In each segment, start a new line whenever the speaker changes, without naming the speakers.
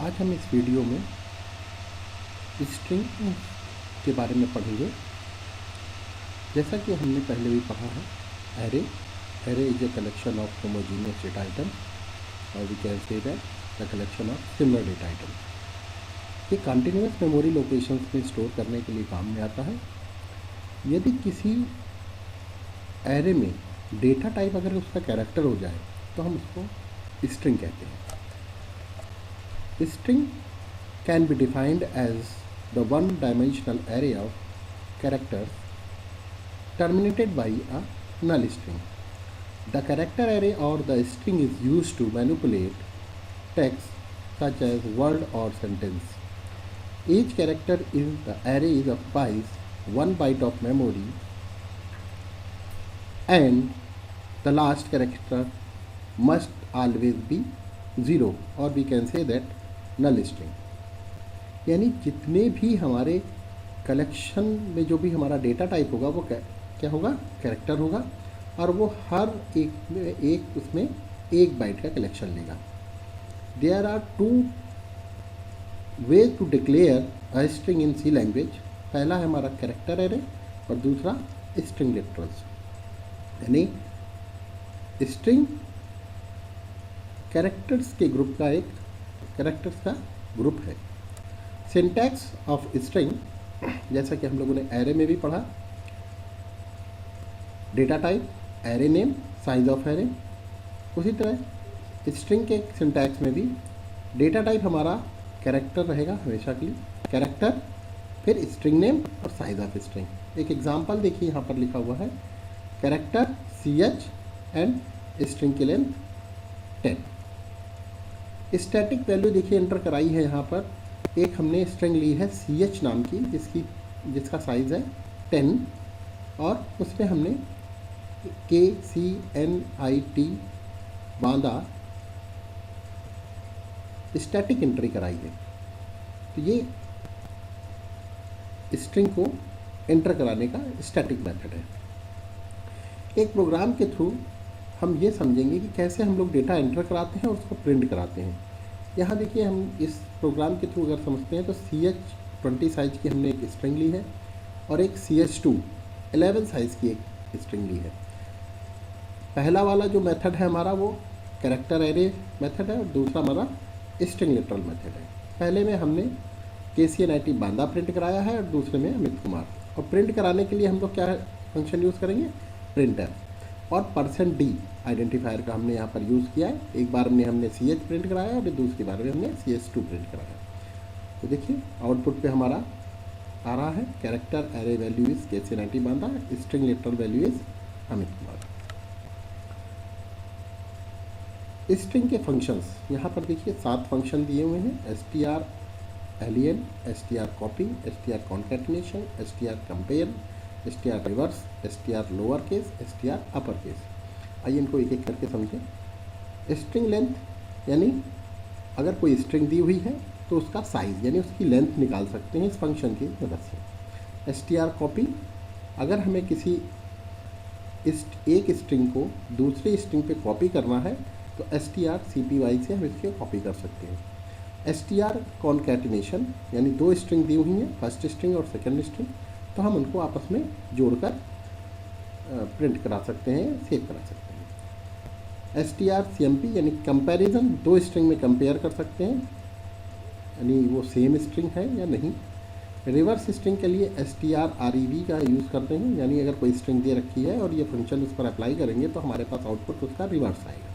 आज हम इस वीडियो में स्ट्रिंग के बारे में पढ़ेंगे। जैसा कि हमने पहले भी पढ़ा है, array is a collection of homogeneous data item, or we can say that the collection of similar data item। ये कंटिन्यूस मेमोरी लोकेशंस में स्टोर करने के लिए काम में आता है। यदि किसी एरे में डेटा टाइप अगर उसका कैरेक्टर हो जाए तो हम उसको स्ट्रिंग कहते हैं। String can be defined as the one-dimensional array of characters terminated by a null string. The character array or the string is used to manipulate text such as word or sentence. Each character in the array occupies 1 byte of memory, and the last character must always be 0, or we can say that null string. यानी जितने भी हमारे collection में जो भी हमारा data type होगा वो क्या होगा, कैरेक्टर होगा, और वो हर एक उसमें 1 बाइट का कलेक्शन लेगा। There are 2 ways to declare a string in C language. पहला है हमारा कैरेक्टर एरे और दूसरा स्ट्रिंग लिटरल्स। यानी स्ट्रिंग कैरेक्टर्स के ग्रुप का कैरेक्टर्स का ग्रुप है। सिंटैक्स ऑफ स्ट्रिंग, जैसा कि हम लोगों ने एरे में भी पढ़ा, data type, array name, size of array. उसी तरह स्ट्रिंग के सिंटैक्स में भी डेटा टाइप हमारा कैरेक्टर रहेगा हमेशा के लिए, कैरेक्टर, फिर स्ट्रिंग नेम और साइज ऑफ स्ट्रिंग। एक एग्जांपल देखिए, यहाँ पर लिखा हुआ है कैरेक्टर CH एंड स्ट्रिंग की लेंथ 10। स्टैटिक वैल्यू देखिए एंटर कराई है यहाँ पर। एक हमने स्ट्रिंग ली है CH नाम की, जिसका साइज है 10, और उसमें हमने KCNIT बांधा स्टैटिक एंट्री कराई है। तो ये स्ट्रिंग को एंटर कराने का स्टैटिक मेथड है। एक प्रोग्राम के थ्रू हम ये समझेंगे कि कैसे हम लोग डेटा एंटर कराते हैं और उसको प्रिंट कराते हैं। यहाँ देखिए, हम इस प्रोग्राम के थ्रू अगर समझते हैं तो CH20 साइज़ की हमने एक स्ट्रिंग ली है और एक CH2 11 साइज़ की एक स्ट्रिंग ली है। पहला वाला जो मेथड है हमारा वो कैरेक्टर एरे मेथड है और दूसरा हमारा स्ट्रिंग लिटरल मेथड है। पहले में हमने KCNIT बांदा प्रिंट कराया है और दूसरे में अमित कुमार। और प्रिंट कराने के लिए हम लोग क्या फंक्शन यूज़ करेंगे, प्रिंटर, और %d आइडेंटिफायर का हमने यहाँ पर यूज़ किया है। एक बार में हमने CH प्रिंट कराया और दूसरी बार में हमने CH2 प्रिंट कराया। तो देखिए आउटपुट पे हमारा आ रहा है character array value is KCNIT बांधा, string literal value is Amit Kumar. String के फंक्शंस यहाँ पर देखिए 7 फंक्शन दिए हुए हैं। str len, str copy, str concatenation, str compare, str reverse, str lower case, str upper case. आइए इनको एक एक करके समझें। स्ट्रिंग लेंथ, यानी अगर कोई स्ट्रिंग दी हुई है तो उसका साइज़ यानी उसकी लेंथ निकाल सकते हैं इस फंक्शन की मदद से। str कॉपी, अगर हमें किसी एक स्ट्रिंग को दूसरी स्ट्रिंग पे कॉपी करना है तो str cpy से हम इसके कॉपी कर सकते हैं। str कॉन्कैटिनेशन, यानी 2 स्ट्रिंग दी हुई हैं, फर्स्ट स्ट्रिंग और सेकेंड स्ट्रिंग, तो हम उनको आपस में जोड़कर प्रिंट करा सकते हैं, सेव करा सकते हैं। str cmp, यानी कंपैरिजन, 2 स्ट्रिंग में कंपेयर कर सकते हैं, यानी वो सेम स्ट्रिंग है या नहीं। रिवर्स स्ट्रिंग के लिए str rev का यूज़ करते हैं, यानी अगर कोई स्ट्रिंग दे रखी है और ये फंक्शन उस पर अप्लाई करेंगे तो हमारे पास आउटपुट उसका रिवर्स आएगा।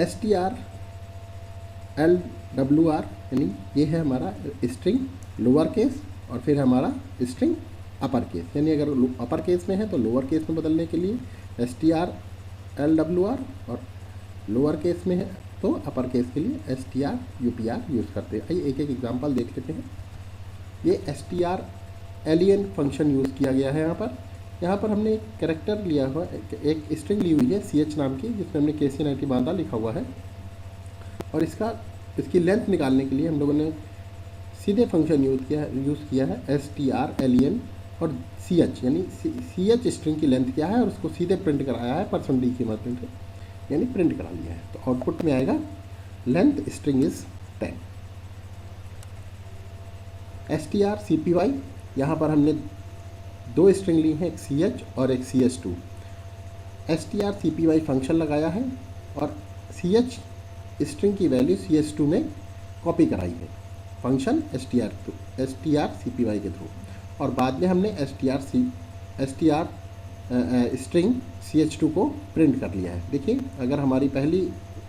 str lwr, यानी ये है हमारा स्ट्रिंग लोअर केस और फिर हमारा स्ट्रिंग अपर केस, यानी अगर अपर केस में है तो लोअर केस में बदलने के लिए str lwr, और लोअर केस में है तो अपर केस के लिए str upr यूज़ करते हैं। आइए एक एक एग्जांपल देख लेते हैं। ये str len फंक्शन यूज़ किया गया है। यहाँ पर हमने एक कैरेक्टर लिया हुआ, एक स्ट्रिंग ली हुई है CH नाम की, जिसमें हमने KCNIT बांधा लिखा हुआ है, और इसकी लेंथ निकालने के लिए हम लोगों ने सीधे फंक्शन यूज़ किया है str len और CH, यानी CH स्ट्रिंग की लेंथ क्या है और उसको सीधे प्रिंट कराया है %d की मदद से, यानी प्रिंट करा लिया है। तो आउटपुट में आएगा लेंथ स्ट्रिंग इज 10। strcpy, यहाँ पर हमने दो स्ट्रिंग ली हैं, एक ch और एक cs2। strcpy फंक्शन लगाया है और ch स्ट्रिंग की वैल्यू cs2 में कॉपी कराई है फंक्शन strcpy के थ्रू, और बाद में हमने str स्ट्रिंग ch2 को प्रिंट कर लिया है। देखिए, अगर हमारी पहली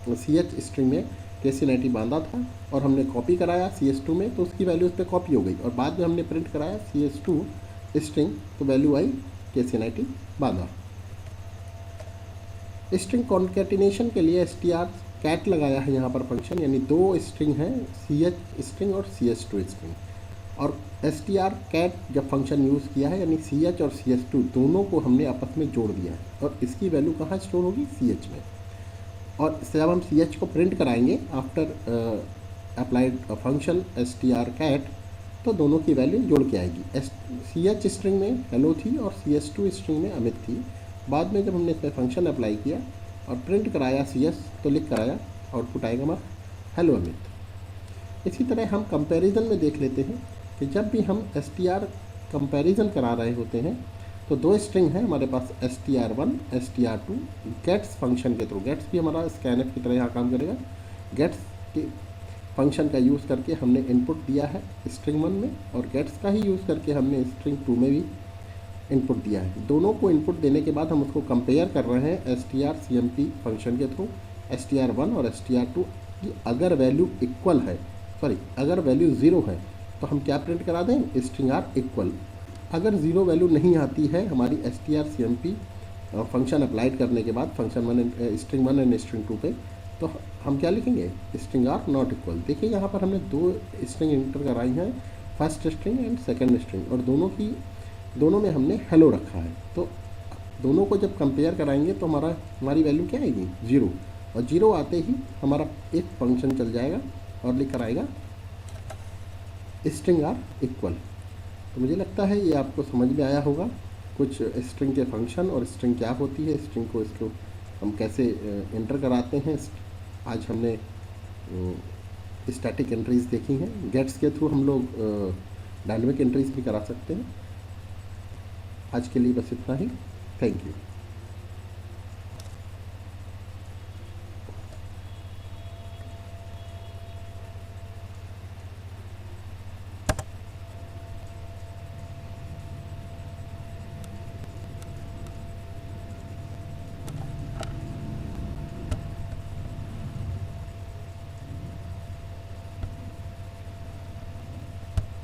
ch स्ट्रिंग में KC90 बांधा था और हमने कॉपी कराया cs2 में, तो उसकी वैल्यू उस पर कॉपी हो गई, और बाद में हमने प्रिंट कराया cs2 स्ट्रिंग, तो वैल्यू आई KC90 बांधा। स्ट्रिंग कॉन्केटिनेशन के लिए str कैट लगाया है यहाँ पर फंक्शन, यानी दो स्ट्रिंग हैं, ch स्ट्रिंग और cs2 स्ट्रिंग, और str कैट जब फंक्शन यूज़ किया है, यानी ch और cs2 दोनों को हमने आपस में जोड़ दिया है, और इसकी वैल्यू कहाँ स्टोर होगी, ch में। और जब हम ch को प्रिंट कराएंगे after applied function str cat, तो दोनों की वैल्यू जोड़ के आएगी। ch स्ट्रिंग में हेलो थी और cs2 स्ट्रिंग में अमित थी। बाद में जब हमने इस पर फंक्शन अप्लाई किया और प्रिंट कराया cs, तो लिख कर आया, आउटपुट आएगा हमारा हेलो अमित। इसी तरह हम कंपैरिजन में देख लेते हैं कि जब भी हम str कंपैरिजन करा रहे होते हैं, तो दो स्ट्रिंग हैं हमारे पास, str1 str2, गेट्स फंक्शन के थ्रू। गेट्स भी हमारा स्कैनफ की तरह यहाँ काम करेगा। गेट्स के फंक्शन का यूज़ करके हमने इनपुट दिया है स्ट्रिंग 1 में, और गेट्स का ही यूज़ करके हमने स्ट्रिंग 2 में भी इनपुट दिया है। दोनों को इनपुट देने के बाद हम उसको कंपेयर कर रहे हैं strcmp फंक्शन के थ्रू, str1 और str2 की अगर वैल्यू इक्वल है, अगर वैल्यू 0 है, तो हम क्या प्रिंट करा दें, स्ट्रिंग आर इक्वल। अगर 0 वैल्यू नहीं आती है हमारी strcmp फंक्शन अप्लाइड करने के बाद फंक्शन स्ट्रिंग 1 एंड स्ट्रिंग 2 पे, तो हम क्या लिखेंगे, स्ट्रिंग आर नॉट इक्वल। देखिए, यहाँ पर हमने दो स्ट्रिंग इंटर कराई हैं, first string and second string, और दोनों में हमने हेलो रखा है। तो दोनों को जब कंपेयर कराएंगे तो हमारी वैल्यू क्या आएगी, 0, और 0 आते ही हमारा एक फंक्शन चल जाएगा और लिख कर आएगा स्ट्रिंग आर इक्वल। तो मुझे लगता है ये आपको समझ में आया होगा, कुछ स्ट्रिंग के फंक्शन और स्ट्रिंग क्या होती है, स्ट्रिंग को इसको हम कैसे एंटर कराते हैं। आज हमने स्टैटिक एंट्रीज देखी हैं, गेट्स के थ्रू हम लोग डायनेमिक एंट्रीज भी करा सकते हैं। आज के लिए बस इतना ही, थैंक यू।